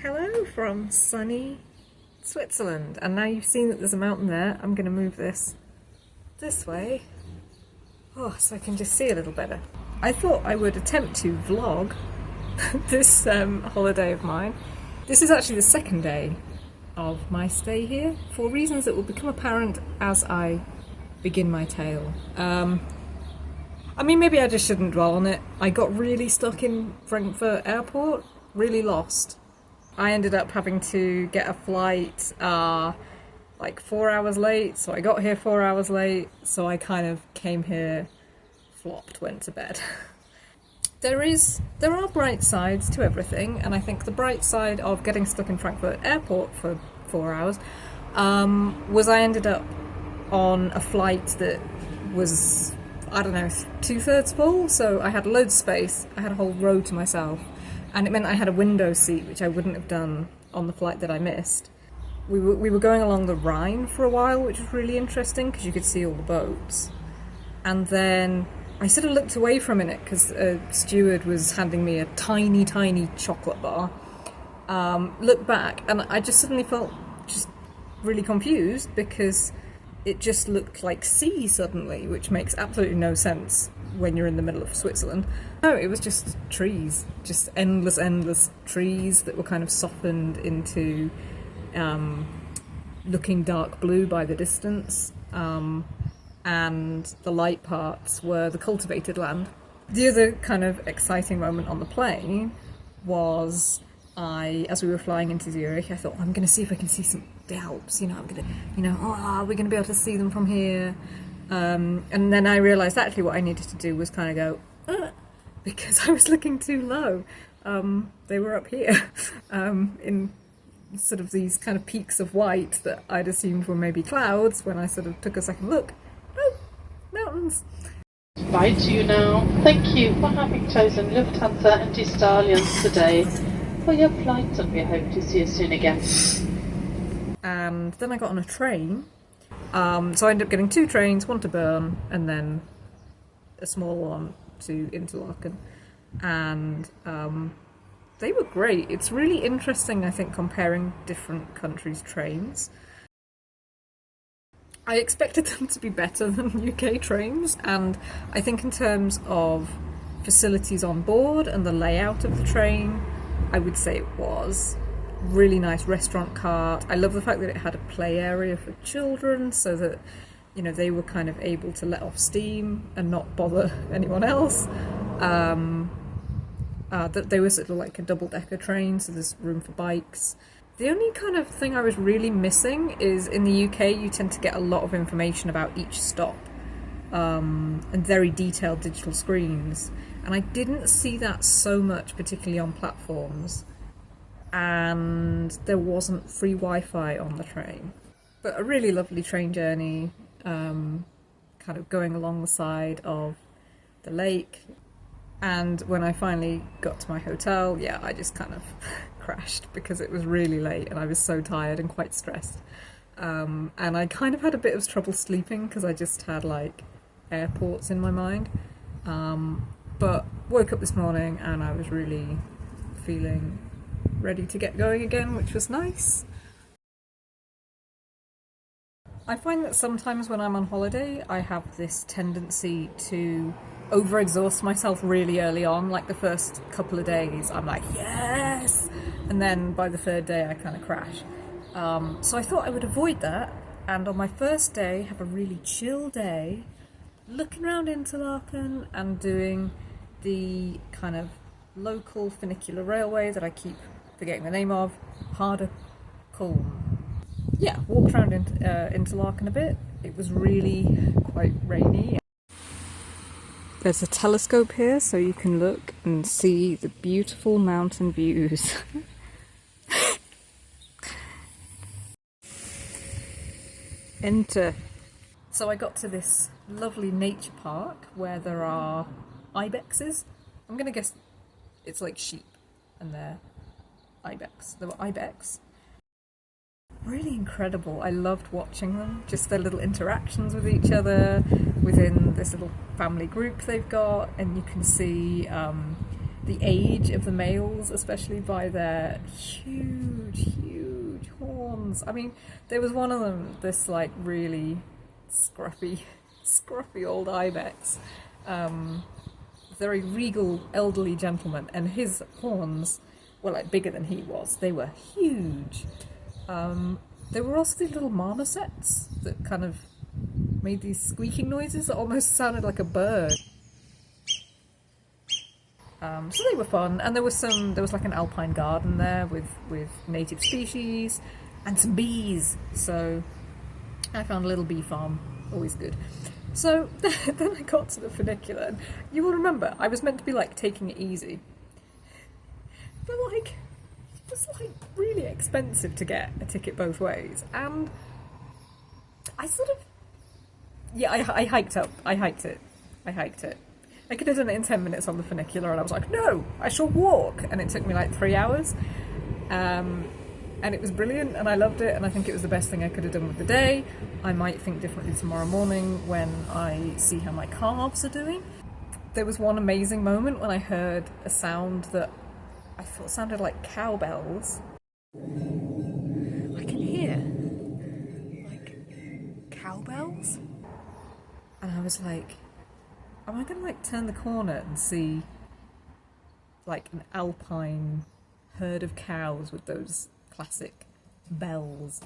Hello from sunny Switzerland, and now you've seen that there's a mountain there, I'm going to move this way, so I can just see a little better. I thought I would attempt to vlog this holiday of mine. This is actually the second day of my stay here, for reasons that will become apparent as I begin my tale. I mean, maybe I just shouldn't dwell on it. I got really stuck in Frankfurt Airport, really lost. I ended up having to get a flight like 4 hours late, so I got here 4 hours late, so I kind of came here, flopped, went to bed. There are bright sides to everything, and I think the bright side of getting stuck in Frankfurt Airport for 4 hours was I ended up on a flight that was, I don't know, 2/3 full, so I had loads of space, I had a whole row to myself, and it meant I had a window seat, which I wouldn't have done on the flight that I missed. We were going along the Rhine for a while, which was really interesting because you could see all the boats. And then I sort of looked away for a minute because a steward was handing me a tiny, tiny chocolate bar. Looked back and I just suddenly felt just really confused because it just looked like sea suddenly, which makes absolutely no sense when you're in the middle of Switzerland. No, it was just trees, just endless trees that were kind of softened into looking dark blue by the distance, and the light parts were the cultivated land. The other kind of exciting moment on the plane was as we were flying into Zurich, I thought, I'm going to see if I can see the Alps, I'm going to, we're going to be able to see them from here. And then I realised actually what I needed to do was kind of go, because I was looking too low. They were up here, in sort of these kind of peaks of white that I'd assumed were maybe clouds when I sort of took a second look. Oh, mountains. Bye to you now. Thank you for having chosen Lufthansa and Stallions today for your flight, and we hope to see you soon again. And then I got on a train. So I ended up getting 2 trains, one to Bern and then a small one to Interlaken. And they were great. It's really interesting, I think, comparing different countries' trains. I expected them to be better than UK trains, and I think in terms of facilities on board and the layout of the train, I would say it was. Really nice restaurant cart. I love the fact that it had a play area for children so that, they were kind of able to let off steam and not bother anyone else. That they were sort of like a double-decker train, so there's room for bikes. The only kind of thing I was really missing is in the UK you tend to get a lot of information about each stop, and very detailed digital screens, and I didn't see that so much, particularly on platforms. And there wasn't free Wi-Fi on the train. But a really lovely train journey, kind of going along the side of the lake. And when I finally got to my hotel, I just kind of crashed because it was really late and I was so tired and quite stressed. And I kind of had a bit of trouble sleeping because I just had like airports in my mind. But woke up this morning and I was really feeling ready to get going again, which was nice. I find that sometimes when I'm on holiday, I have this tendency to overexhaust myself really early on. Like the first couple of days, I'm like, yes! And then by the 3rd day, I kind of crash. So I thought I would avoid that, and on my first day, have a really chill day, looking around Interlaken and doing the kind of local funicular railway that I keep forgetting the name of, harder Cooing. Walked around Interlaken a bit. It was really quite rainy. There's a telescope here so you can look and see the beautiful mountain views. Enter. So I got to this lovely nature park where there are ibexes. I'm gonna guess it's like sheep and they're ibex. There were ibex. Really incredible. I loved watching them, just their little interactions with each other within this little family group they've got, and you can see the age of the males, especially by their huge horns. I mean, there was one of them, this like really scruffy old ibex, very regal elderly gentleman, and his horns were like bigger than he was. They were huge. There were also these little marmosets that kind of made these squeaking noises that almost sounded like a bird. So they were fun, and there was like an alpine garden there with native species and some bees. So I found a little bee farm, always good. So then I got to the funicular, and you will remember I was meant to be like taking it easy, but like it was like really expensive to get a ticket both ways, and I sort of I hiked up. I hiked it. I could have done it in 10 minutes on the funicular, and I was like, no, I shall walk. And it took me like 3 hours. And it was brilliant, and I loved it, and I think it was the best thing I could have done with the day. I might think differently tomorrow morning when I see how my calves are doing. There was one amazing moment when I heard a sound that I thought sounded like cowbells. I can hear, like, cowbells? And I was like, am I going to like turn the corner and see like an alpine herd of cows with those classic bells?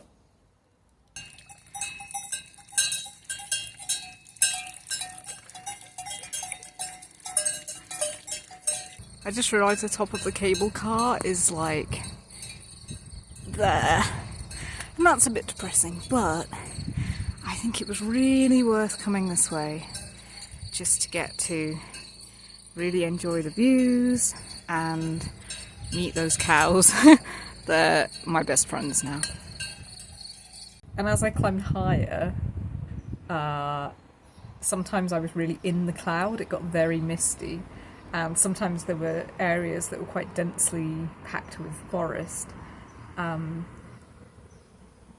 I just realised the top of the cable car is like there, and that's a bit depressing, but I think it was really worth coming this way just to get to really enjoy the views and meet those cows. They're my best friends now. And as I climbed higher, sometimes I was really in the cloud. It got very misty, and sometimes there were areas that were quite densely packed with forest.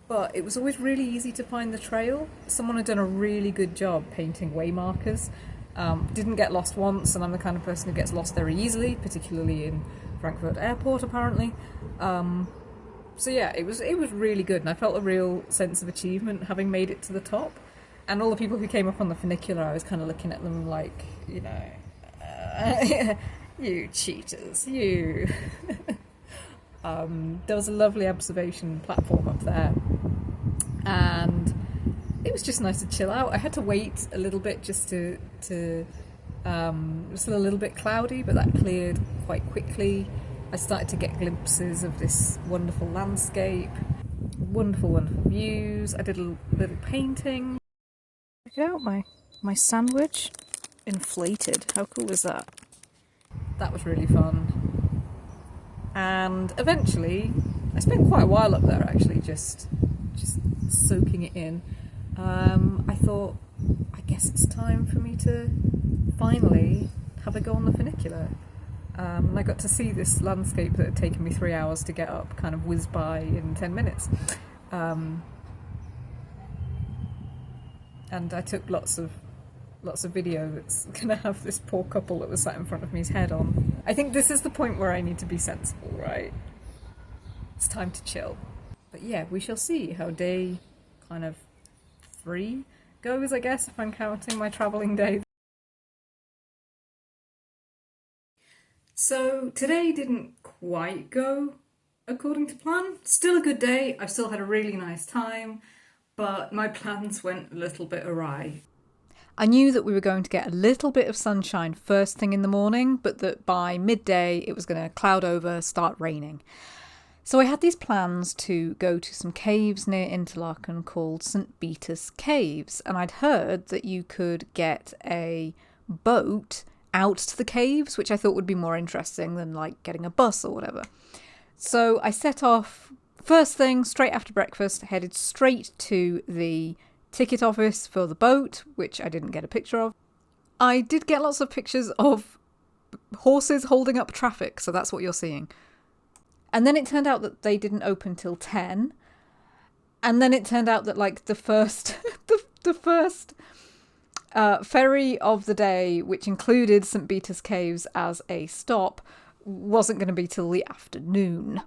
But it was always really easy to find the trail. Someone had done a really good job painting way markers. Didn't get lost once, and I'm the kind of person who gets lost very easily, particularly in Frankfurt Airport apparently. So yeah, it was really good, and I felt a real sense of achievement having made it to the top. And all the people who came up on the funicular, I was kind of looking at them like, you know, you cheaters, you. There was a lovely observation platform up there, and it was just nice to chill out. I had to wait a little bit just to it was still a little bit cloudy, but that cleared quite quickly. I started to get glimpses of this wonderful landscape, wonderful views. I did a little painting. Check it out, my sandwich inflated. How cool is that? That was really fun. And eventually, I spent quite a while up there actually, just soaking it in. I thought, I guess it's time for me to finally have a go on the funicular. And I got to see this landscape that had taken me 3 hours to get up kind of whiz by in 10 minutes. And I took lots of video that's gonna have this poor couple that was sat in front of me's head on. I think this is the point where I need to be sensible, right? It's time to chill. But yeah, we shall see how day kind of 3 goes, I guess, if I'm counting my travelling day. So today didn't quite go according to plan. Still a good day, I've still had a really nice time, but my plans went a little bit awry. I knew that we were going to get a little bit of sunshine first thing in the morning, but that by midday it was going to cloud over, start raining. So I had these plans to go to some caves near Interlaken called St. Peter's Caves, and I'd heard that you could get a boat out to the caves, which I thought would be more interesting than like getting a bus or whatever. So I set off first thing, straight after breakfast, headed straight to the ticket office for the boat, which I didn't get a picture of. I did get lots of pictures of horses holding up traffic, so that's what you're seeing. And then it turned out that they didn't open till 10. And then it turned out that like the first Ferry of the day, which included St. Peter's Caves as a stop, wasn't going to be till the afternoon.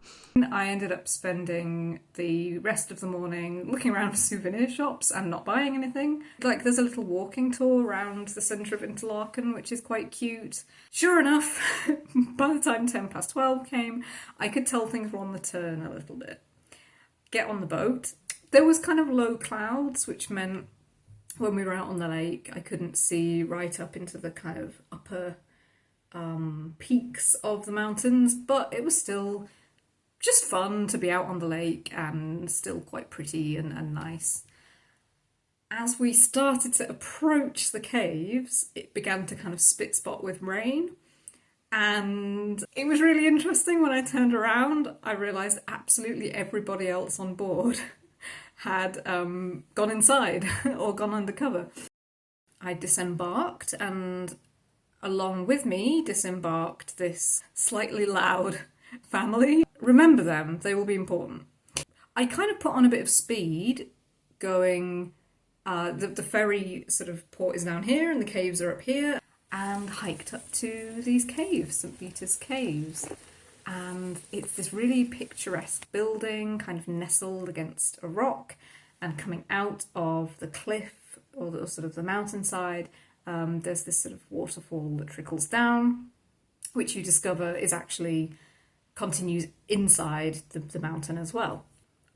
I ended up spending the rest of the morning looking around for souvenir shops and not buying anything. Like, there's a little walking tour around the centre of Interlaken, which is quite cute. Sure enough, by the time 12 came, I could tell things were on the turn a little bit. Get on the boat. There was kind of low clouds, which meant when we were out on the lake, I couldn't see right up into the kind of upper peaks of the mountains, but it was still just fun to be out on the lake and still quite pretty and nice. As we started to approach the caves, it began to kind of spit spot with rain, and it was really interesting. When I turned around, I realised absolutely everybody else on board had gone inside or gone undercover. I disembarked, and along with me disembarked this slightly loud family. Remember them, they will be important. I kind of put on a bit of speed going, the ferry sort of port is down here and the caves are up here, and hiked up to these caves, St. Peter's Caves. And it's this really picturesque building, kind of nestled against a rock, and coming out of the cliff, or the sort of the mountainside, there's this sort of waterfall that trickles down, which you discover is actually continues inside the mountain as well.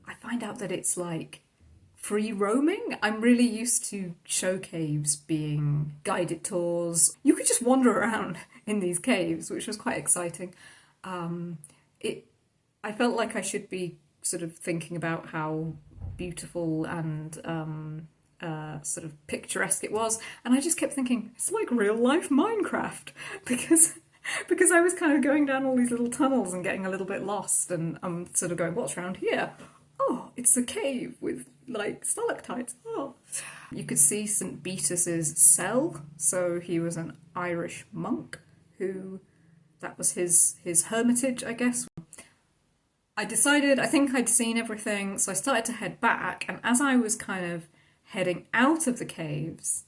I find out that it's like free roaming. I'm really used to show caves being guided tours. You could just wander around in these caves, which was quite exciting. I felt like I should be sort of thinking about how beautiful and sort of picturesque it was, and I just kept thinking it's like real life Minecraft, because I was kind of going down all these little tunnels and getting a little bit lost, and I'm sort of going, what's around here? Oh, it's a cave with like stalactites. Oh, you could see St. Peter's cell, so he was an Irish monk who, that was his hermitage, I guess. I decided, I think I'd seen everything, so I started to head back, and as I was kind of heading out of the caves,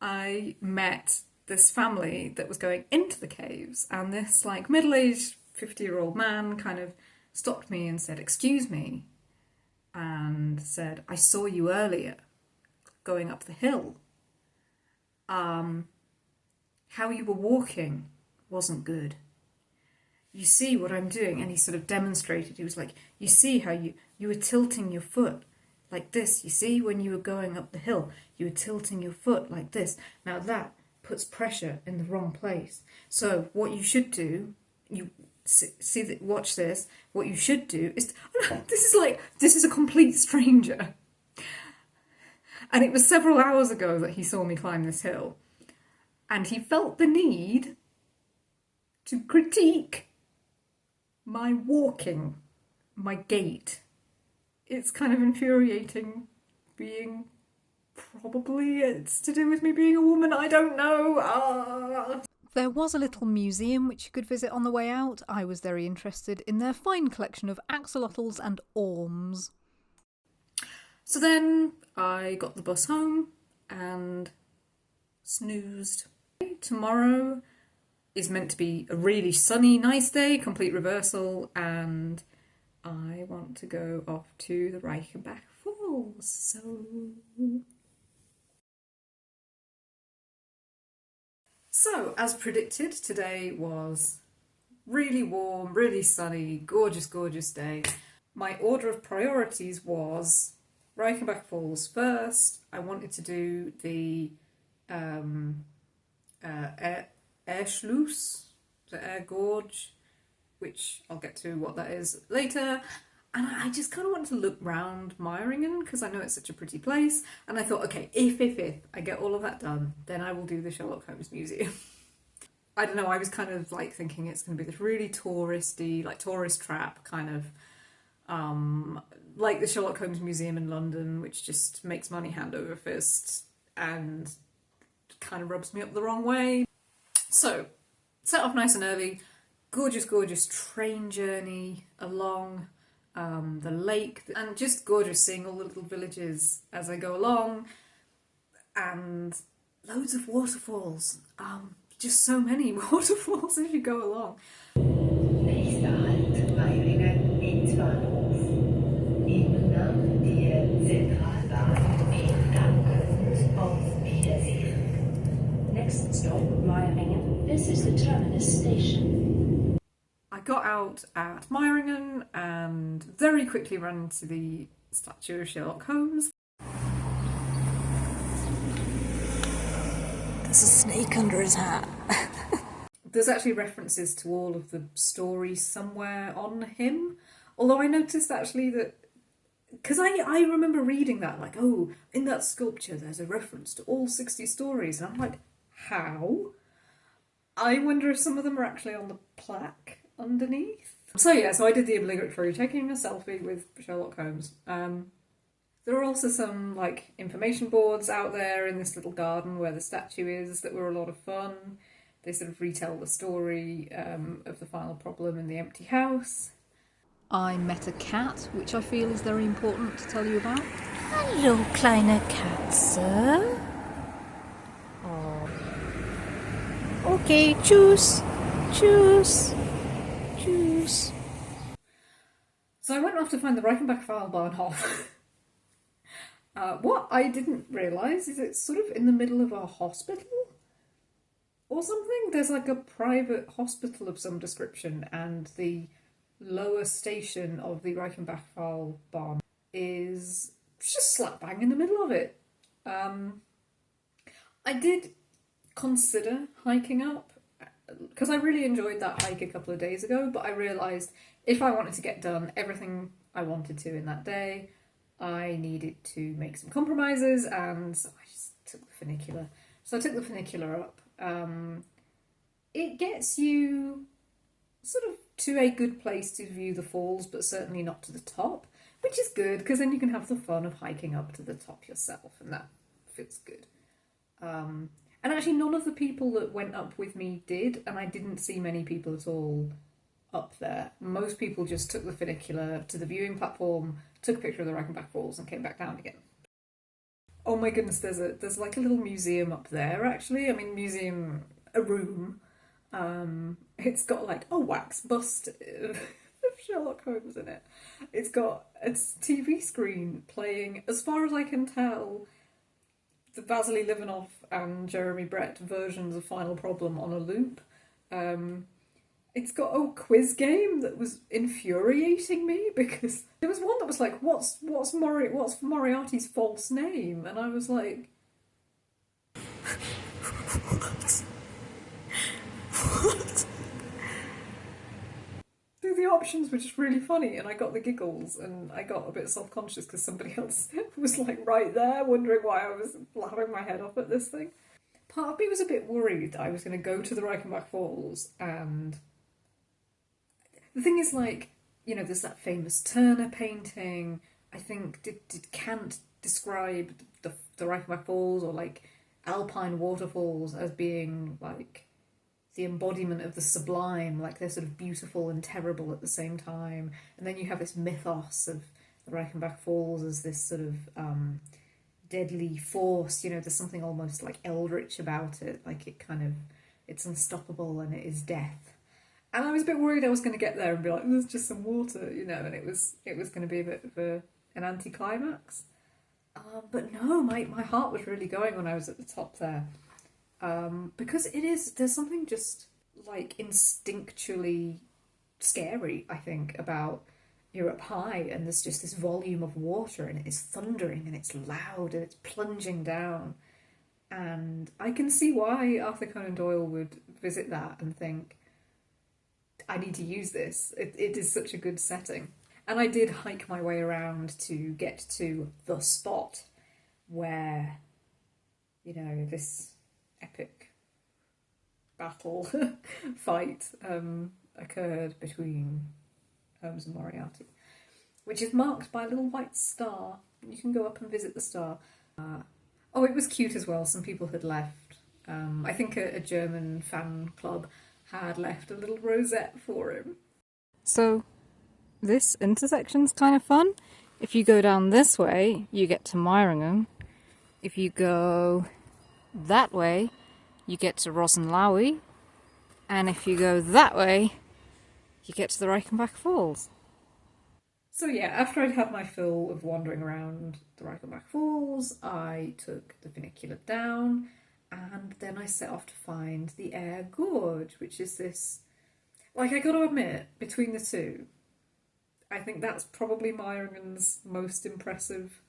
I met this family that was going into the caves, and this like middle-aged 50-year-old man kind of stopped me and said, "Excuse me," and said, "I saw you earlier going up the hill. How you were walking wasn't good. You see what I'm doing?" And he sort of demonstrated. He was like, "You see how you were tilting your foot like this. You see when you were going up the hill, you were tilting your foot like this. Now that puts pressure in the wrong place. So what you should do, you see that, watch this. What you should do is," this is a complete stranger. And it was several hours ago that he saw me climb this hill, and he felt the need to critique my walking, my gait. It's kind of infuriating, being, probably it's to do with me being a woman, I don't know. There was a little museum which you could visit on the way out. I was very interested in their fine collection of axolotls and orms. So then I got the bus home and snoozed. Tomorrow is meant to be a really sunny, nice day, complete reversal, and I want to go off to the Reichenbach Falls. So, as predicted, today was really warm, really sunny, gorgeous, gorgeous day. My order of priorities was Reichenbach Falls first. I wanted to do the air sluice, the air gorge, which I'll get to what that is later. And I just kind of wanted to look round Meiringen because I know it's such a pretty place. And I thought, okay, if I get all of that done, then I will do the Sherlock Holmes Museum. I don't know, I was kind of like thinking it's going to be this really touristy, like tourist trap kind of, like the Sherlock Holmes Museum in London, which just makes money hand over fist and kind of rubs me up the wrong way. So, set off nice and early, gorgeous, gorgeous train journey along the lake, and just gorgeous seeing all the little villages as I go along, and loads of waterfalls. Just so many waterfalls as you go along. Nächster Halt Meiringen Mietbahnhof. Ihnen nach die Zentralbahn in Frankfurt. Auf Wiedersehen. Next stop Meiringen. This is the terminus station. I got out at Meiringen and very quickly ran into the statue of Sherlock Holmes. There's a snake under his hat. There's actually references to all of the stories somewhere on him. Although I noticed actually that, because I remember reading that, like, oh, in that sculpture there's a reference to all 60 stories. And I'm like, how? I wonder if some of them are actually on the plaque underneath. So I did the obligatory taking a selfie with Sherlock Holmes. There are also some like information boards out there in this little garden where the statue is that were a lot of fun. They sort of retell the story of the final problem in the empty house. I met a cat, which I feel is very important to tell you about. Hallo, kleine Katze. Oh. Okay, tschüss. Tschüss. Tschüss. So I went off to find the Reichenbach Bahnhof. What I didn't realise is it's sort of in the middle of a hospital or something. There's like a private hospital of some description, and the lower station of the Reichenbach Bahn is just slap bang in the middle of it. I did consider hiking up because I really enjoyed that hike a couple of days ago, but I realised if I wanted to get done everything I wanted to in that day, I needed to make some compromises, and so I just took the funicular. So I took the funicular up. It gets you sort of to a good place to view the falls, but certainly not to the top, which is good because then you can have the fun of hiking up to the top yourself, and that feels good. And actually none of the people that went up with me did, and I didn't see many people at all up there. Most people just took the funicular to the viewing platform, took a picture of the Reichenbach Falls and came back down again. Oh my goodness, there's like a little museum up there actually. I mean, a room. It's got like a wax bust of Sherlock Holmes in it. It's got a TV screen playing, as far as I can tell, the Vasily Livanov and Jeremy Brett versions of Final Problem on a loop. It's got a quiz game that was infuriating me because there was one that was like, what's Moriarty's false name? And I was like, what? What? The options were just really funny, and I got the giggles, and I got a bit self-conscious because somebody else was like right there wondering why I was laughing my head off at this thing. Part of me was a bit worried that I was going to go to the Reichenbach Falls, and the thing is, like, you know, there's that famous Turner painting. I think, did Kant describe the Reichenbach Falls or like alpine waterfalls as being like the embodiment of the sublime, like they're sort of beautiful and terrible at the same time. And then you have this mythos of the Reichenbach Falls as this sort of deadly force, you know, there's something almost like eldritch about it, like it's unstoppable and it is death. And I was a bit worried I was going to get there and be like, there's just some water, you know, and it was going to be a bit of an anticlimax. But no, my heart was really going when I was at the top there. Because there's something just like instinctually scary, I think, about you're up high and there's just this volume of water and it is thundering and it's loud and it's plunging down. And I can see why Arthur Conan Doyle would visit that and think, I need to use this. It is such a good setting. And I did hike my way around to get to the spot where, you know, this epic battle fight occurred between Holmes and Moriarty, which is marked by a little white star. You can go up and visit the star. Oh, it was cute as well. Some people had left. I think a German fan club had left a little rosette for him. So this intersection's kind of fun. If you go down this way, you get to Meiringen. If you go that way, you get to Rosenlaui, and if you go that way, you get to the Reichenbach Falls. So yeah, after I'd had my fill of wandering around the Reichenbach Falls, I took the funicular down, and then I set off to find the Air Gorge, which is this, like, I gotta admit, between the two, I think that's probably Meiringen's most impressive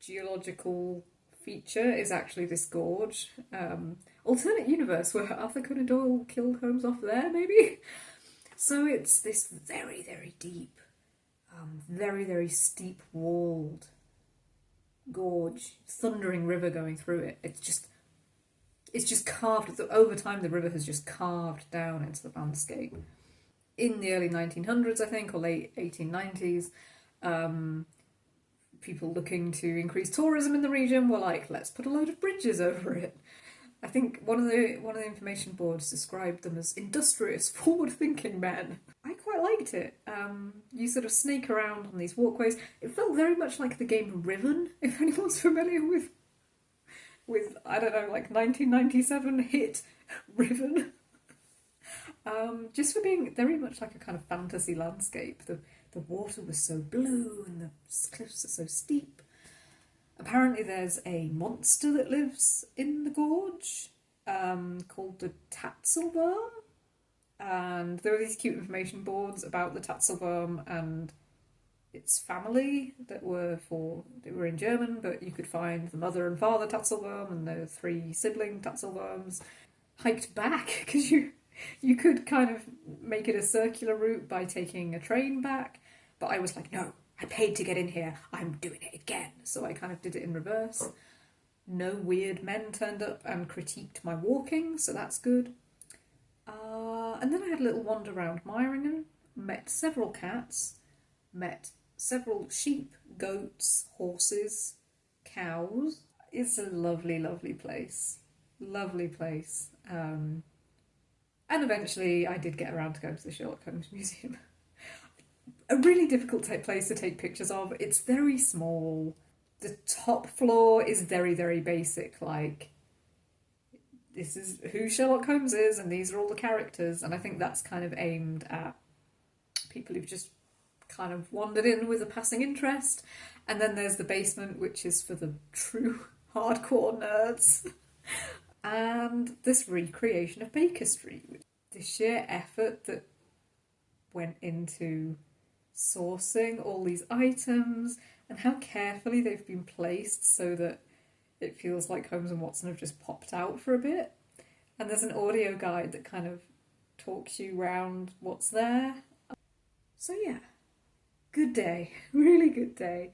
geological feature, is actually this gorge. Alternate universe where Arthur Conan Doyle killed Holmes off there, maybe? So it's this very, very deep, very, very steep walled gorge, thundering river going through it. It's just carved, over time the river has just carved down into the landscape. In the early 1900s, I think, or late 1890s, people looking to increase tourism in the region were like, let's put a load of bridges over it. I think one of the information boards described them as industrious, forward-thinking men. I quite liked it. You sort of snake around on these walkways. It felt very much like the game Riven, if anyone's familiar with I don't know, like 1997 hit Riven. Just for being very much like a kind of fantasy landscape. The water was so blue and the cliffs are so steep. Apparently there's a monster that lives in the gorge called the Tatzelwurm. And there were these cute information boards about the Tatzelwurm and its family that were in German, but you could find the mother and father Tatzelwurm and the 3 sibling Tatzelwurms hiked back, because you could kind of make it a circular route by taking a train back, but I was like, no, I paid to get in here, I'm doing it again. So I kind of did it in reverse. No weird men turned up and critiqued my walking, so that's good. And then I had a little wander around Meiringen, met several cats, met several sheep, goats, horses, cows. It's a lovely, lovely place. Lovely place. And eventually I did get around to going to the Sherlock Holmes Museum. A really difficult place to take pictures of. It's very small. The top floor is very, very basic, like, this is who Sherlock Holmes is and these are all the characters, and I think that's kind of aimed at people who've just kind of wandered in with a passing interest. And then there's the basement, which is for the true hardcore nerds. And this recreation of Baker Street. The sheer effort that went into sourcing all these items and how carefully they've been placed so that it feels like Holmes and Watson have just popped out for a bit. And there's an audio guide that kind of talks you round what's there. So yeah, good day, really good day.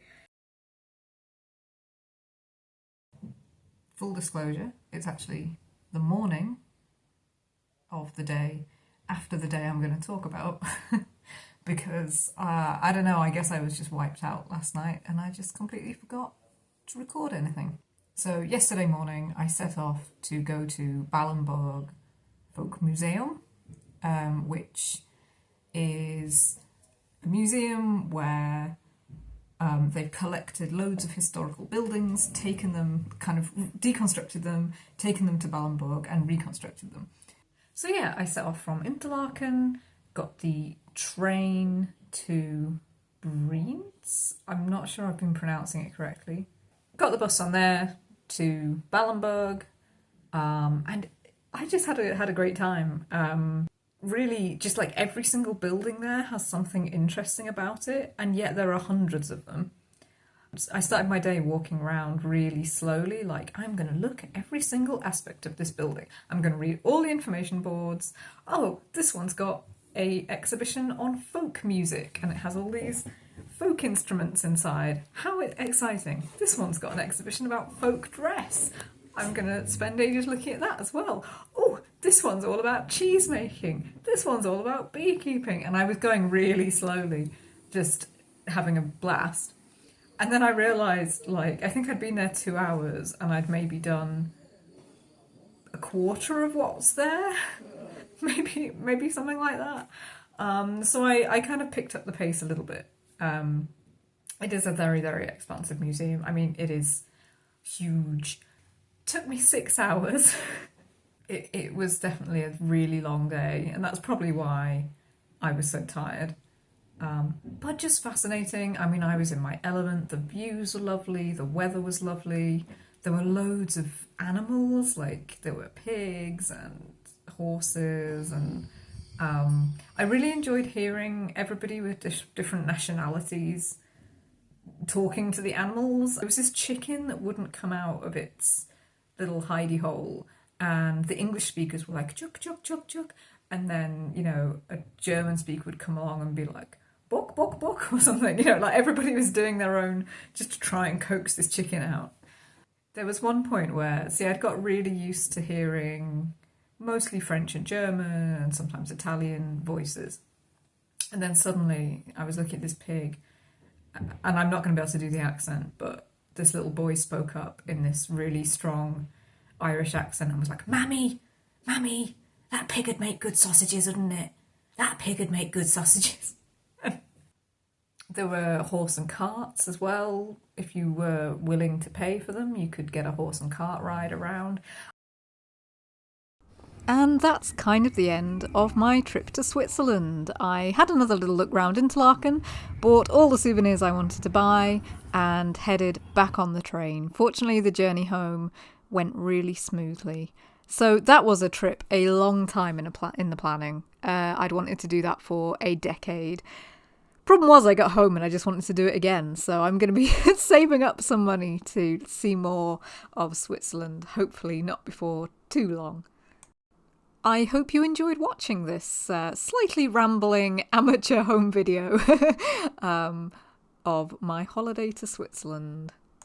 Full disclosure, it's actually the morning of the day after the day I'm going to talk about. Because, I don't know, I guess I was just wiped out last night and I just completely forgot to record anything. So yesterday morning I set off to go to Ballenberg Folk Museum, which is a museum where they've collected loads of historical buildings, taken them, kind of deconstructed them, taken them to Ballenberg and reconstructed them. So yeah, I set off from Interlaken, got the train to Brienz. I'm not sure I've been pronouncing it correctly. Got the bus on there to Ballenberg, and I just had a great time. Really, just like every single building there has something interesting about it, and yet there are hundreds of them. I started my day walking around really slowly, like, I'm going to look at every single aspect of this building. I'm going to read all the information boards. Oh, this one's got a exhibition on folk music, and it has all these folk instruments inside. How exciting. This one's got an exhibition about folk dress. I'm going to spend ages looking at that as well. Oh, this one's all about cheese making. This one's all about beekeeping. And I was going really slowly, just having a blast. And then I realised, like, I think I'd been there 2 hours and I'd maybe done a quarter of what's there. maybe something like that. So I kind of picked up the pace a little bit. It is a very, very expansive museum. I mean, it is huge. Took me 6 hours. It was definitely a really long day, and that's probably why I was so tired. But just fascinating. I mean, I was in my element. The views were lovely. The weather was lovely. There were loads of animals, like there were pigs and horses, and I really enjoyed hearing everybody with different nationalities talking to the animals. There was this chicken that wouldn't come out of its little hidey hole, and the English speakers were like, chuk, chuk, chuk, chuk. And then, you know, a German speaker would come along and be like, bok, bok, bok, or something. You know, like everybody was doing their own just to try and coax this chicken out. There was one point where, see, I'd got really used to hearing mostly French and German and sometimes Italian voices. And then suddenly I was looking at this pig, and I'm not going to be able to do the accent, but this little boy spoke up in this really strong Irish accent and was like, Mammy, Mammy, that pig would make good sausages, wouldn't it? That pig would make good sausages. There were horse and carts as well. If you were willing to pay for them, you could get a horse and cart ride around. And that's kind of the end of my trip to Switzerland. I had another little look round Interlaken, bought all the souvenirs I wanted to buy, and headed back on the train. Fortunately, the journey home went really smoothly. So that was a trip a long time in the planning. I'd wanted to do that for a decade. Problem was, I got home and I just wanted to do it again, so I'm going to be saving up some money to see more of Switzerland, hopefully not before too long. I hope you enjoyed watching this slightly rambling amateur home video of my holiday to Switzerland.